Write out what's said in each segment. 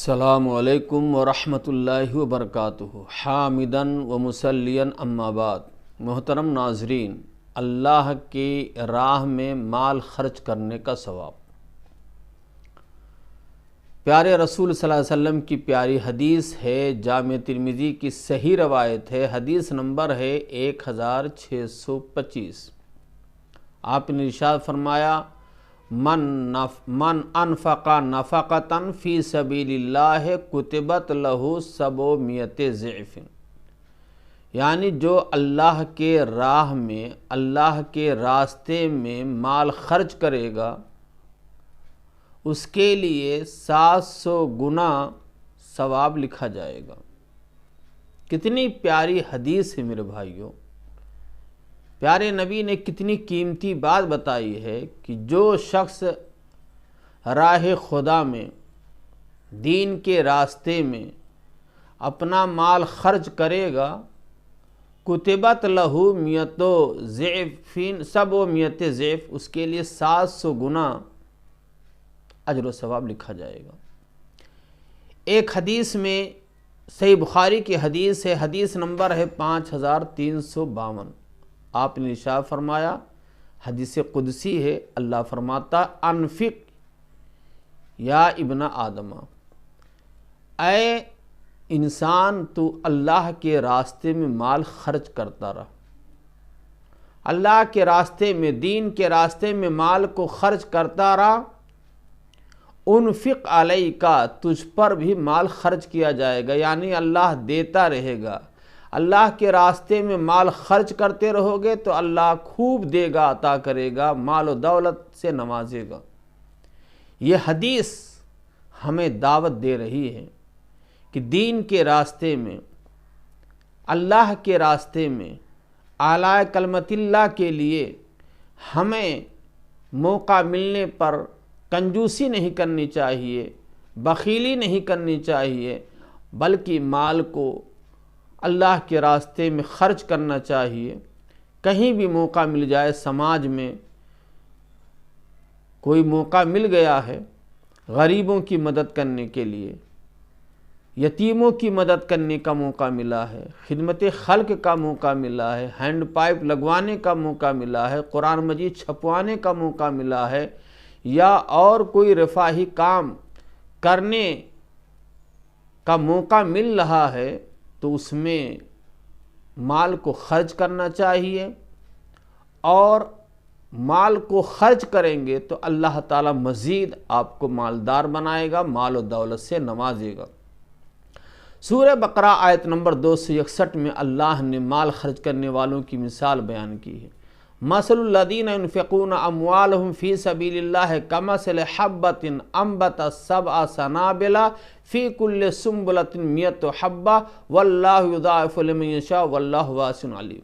السلام علیکم ورحمۃ اللہ وبرکاتہ۔ حامداً و مسلیاً اما بعد۔ محترم ناظرین، اللہ کی راہ میں مال خرچ کرنے کا ثواب۔ پیارے رسول صلی اللہ علیہ وسلم کی پیاری حدیث ہے، جامع ترمذی کی صحیح روایت ہے، حدیث نمبر ہے 1625۔ آپ نے ارشاد فرمایا، من انفق نفقۃ فی سبیل اللہ کتبت لہ 700 ضعف، یعنی جو اللہ کے راہ میں، اللہ کے راستے میں مال خرچ کرے گا، اس کے لیے 700 گنا ثواب لکھا جائے گا۔ کتنی پیاری حدیث ہے میرے بھائیوں۔ پیارے نبی نے کتنی قیمتی بات بتائی ہے کہ جو شخص راہ خدا میں، دین کے راستے میں اپنا مال خرچ کرے گا، کتبت لہ 700 ضعف، اس کے لیے 700 گنا اجر و ثواب لکھا جائے گا۔ ایک حدیث میں، صحیح بخاری کی حدیث ہے، حدیث نمبر ہے 5352۔ آپ نے ارشاد فرمایا، حدیث قدسی ہے، اللہ فرماتا، انفق یا ابن آدم، اے انسان تو اللہ کے راستے میں مال خرچ کرتا رہا، اللہ کے راستے میں، دین کے راستے میں مال کو خرچ کرتا رہا، انفق علیک، تجھ پر بھی مال خرچ کیا جائے گا، یعنی اللہ دیتا رہے گا۔ اللہ کے راستے میں مال خرچ کرتے رہو گے تو اللہ خوب دے گا، عطا کرے گا، مال و دولت سے نوازے گا۔ یہ حدیث ہمیں دعوت دے رہی ہے کہ دین کے راستے میں، اللہ کے راستے میں، اعلیٰ کلمت اللہ کے لیے ہمیں موقع ملنے پر کنجوسی نہیں کرنی چاہیے، بخیلی نہیں کرنی چاہیے، بلکہ مال کو اللہ کے راستے میں خرچ کرنا چاہیے۔ کہیں بھی موقع مل جائے، سماج میں کوئی موقع مل گیا ہے غریبوں کی مدد کرنے کے لیے، یتیموں کی مدد کرنے کا موقع ملا ہے، خدمت خلق کا موقع ملا ہے، ہینڈ پائپ لگوانے کا موقع ملا ہے، قرآن مجید چھپوانے کا موقع ملا ہے، یا اور کوئی رفاہی کام کرنے کا موقع مل رہا ہے، تو اس میں مال کو خرچ کرنا چاہیے، اور مال کو خرچ کریں گے تو اللہ تعالیٰ مزید آپ کو مالدار بنائے گا، مال و دولت سے نوازے گا۔ سورہ بقرہ آیت نمبر 261 میں اللہ نے مال خرچ کرنے والوں کی مثال بیان کی ہے۔ مثل الذین ينفقون اموالهم فی سبیل اللہ کمثل حبۃ انبتت 7 سنابل فی کل سنبلۃ 100 حبۃ واللہ یضاعف لمن یشاء واللہ واسع علیم۔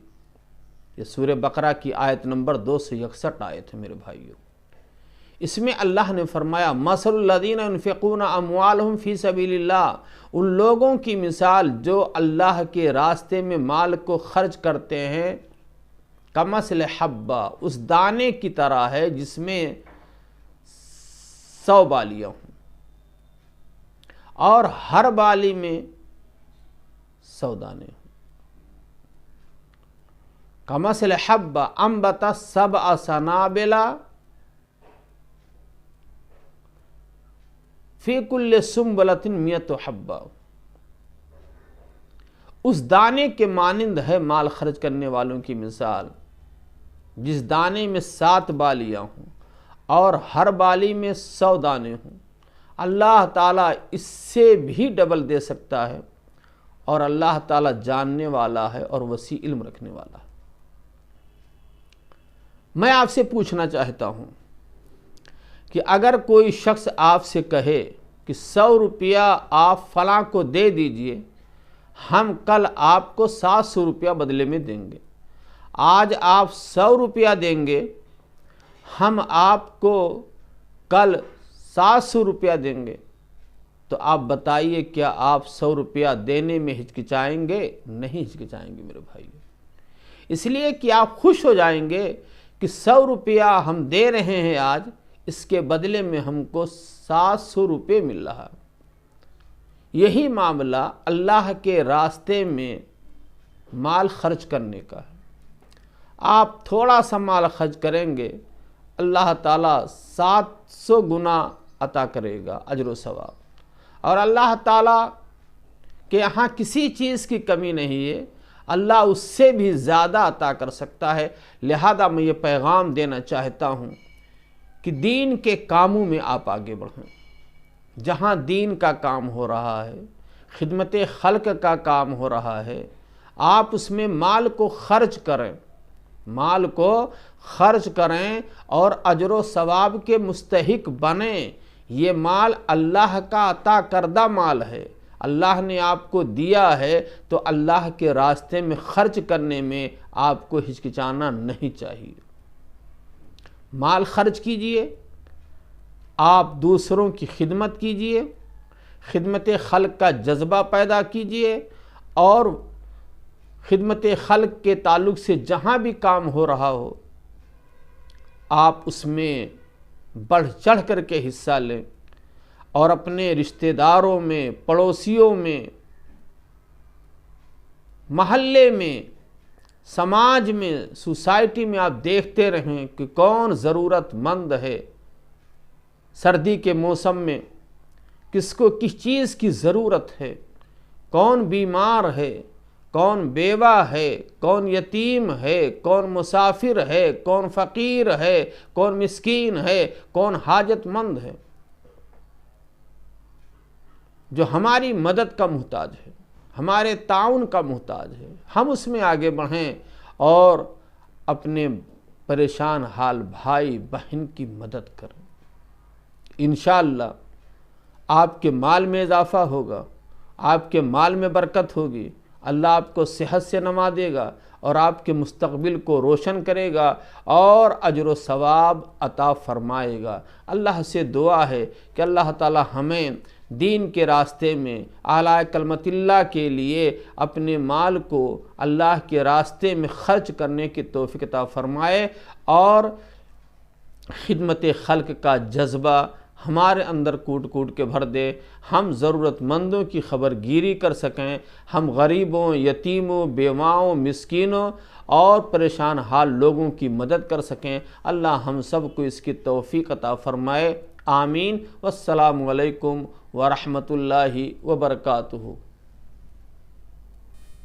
یہ سورہ بقرہ کی آیت نمبر 261 آیت ہے میرے بھائیوں۔ اس میں اللہ نے فرمایا، مثل الذین ينفقون اموالهم فی سبیل اللہ، ان لوگوں کی مثال جو اللہ کے راستے میں مال کو خرچ کرتے ہیں، کمثل حبہ، اس دانے کی طرح ہے جس میں 100 بالیاں ہوں، اور ہر بالی میں 100 دانے ہوں۔ کمثل حبہ انبتت 7 سنابل فی کل سنبلۃ 100 حبہ، اس دانے کے مانند ہے مال خرچ کرنے والوں کی مثال، جس دانے میں 7 بالیاں ہوں اور ہر بالی میں 100 دانے ہوں۔ اللہ تعالیٰ اس سے بھی ڈبل دے سکتا ہے، اور اللہ تعالیٰ جاننے والا ہے اور وسیع علم رکھنے والا ہے۔ میں آپ سے پوچھنا چاہتا ہوں کہ اگر کوئی شخص آپ سے کہے کہ 100 روپیہ آپ فلاں کو دے دیجئے، ہم کل آپ کو 700 روپیہ بدلے میں دیں گے، آج آپ 100 روپیہ دیں گے، ہم آپ کو کل 700 روپیہ دیں گے، تو آپ بتائیے کیا آپ 100 روپیہ دینے میں ہچکچائیں گے؟ نہیں ہچکچائیں گے میرے بھائی، اس لیے کہ آپ خوش ہو جائیں گے کہ 100 روپیہ ہم دے رہے ہیں آج، اس کے بدلے میں ہم کو 700 روپے مل رہا ہے۔ یہی معاملہ اللہ کے راستے میں مال خرچ کرنے کا ہے۔ آپ تھوڑا سا مال خرچ کریں گے، اللہ تعالیٰ 700 گنا عطا کرے گا اجر و ثواب، اور اللہ تعالیٰ کہ یہاں کسی چیز کی کمی نہیں ہے، اللہ اس سے بھی زیادہ عطا کر سکتا ہے۔ لہذا میں یہ پیغام دینا چاہتا ہوں کہ دین کے کاموں میں آپ آگے بڑھیں۔ جہاں دین کا کام ہو رہا ہے، خدمت خلق کا کام ہو رہا ہے، آپ اس میں مال کو خرچ کریں، مال کو خرچ کریں اور اجر و ثواب کے مستحق بنیں۔ یہ مال اللہ کا عطا کردہ مال ہے، اللہ نے آپ کو دیا ہے، تو اللہ کے راستے میں خرچ کرنے میں آپ کو ہچکچانا نہیں چاہیے۔ مال خرچ کیجئے، آپ دوسروں کی خدمت کیجئے، خدمت خلق کا جذبہ پیدا کیجئے، اور خدمت خلق کے تعلق سے جہاں بھی کام ہو رہا ہو آپ اس میں بڑھ چڑھ کر کے حصہ لیں، اور اپنے رشتہ داروں میں، پڑوسیوں میں، محلے میں، سماج میں، سوسائٹی میں آپ دیکھتے رہیں کہ کون ضرورت مند ہے۔ سردی کے موسم میں کس کو کس چیز کی ضرورت ہے، کون بیمار ہے، کون بیوہ ہے، کون یتیم ہے، کون مسافر ہے، کون فقیر ہے، کون مسکین ہے، کون حاجت مند ہے جو ہماری مدد کا محتاج ہے، ہمارے تعاون کا محتاج ہے۔ ہم اس میں آگے بڑھیں اور اپنے پریشان حال بھائی بہن کی مدد کریں۔ انشاءاللہ آپ کے مال میں اضافہ ہوگا، آپ کے مال میں برکت ہوگی، اللہ آپ کو صحت سے نوازے گا اور آپ کے مستقبل کو روشن کرے گا اور اجر و ثواب عطا فرمائے گا۔ اللہ سے دعا ہے کہ اللہ تعالی ہمیں دین کے راستے میں اعلیٰ کلمت اللہ کے لیے اپنے مال کو اللہ کے راستے میں خرچ کرنے کی توفیق عطا فرمائے، اور خدمت خلق کا جذبہ ہمارے اندر کوٹ کوٹ کے بھر دے، ہم ضرورت مندوں کی خبر گیری کر سکیں، ہم غریبوں، یتیموں، بیواؤں، مسکینوں اور پریشان حال لوگوں کی مدد کر سکیں۔ اللہ ہم سب کو اس کی توفیق عطا فرمائے، آمین۔ والسلام علیکم ورحمۃ اللہ وبرکاتہ۔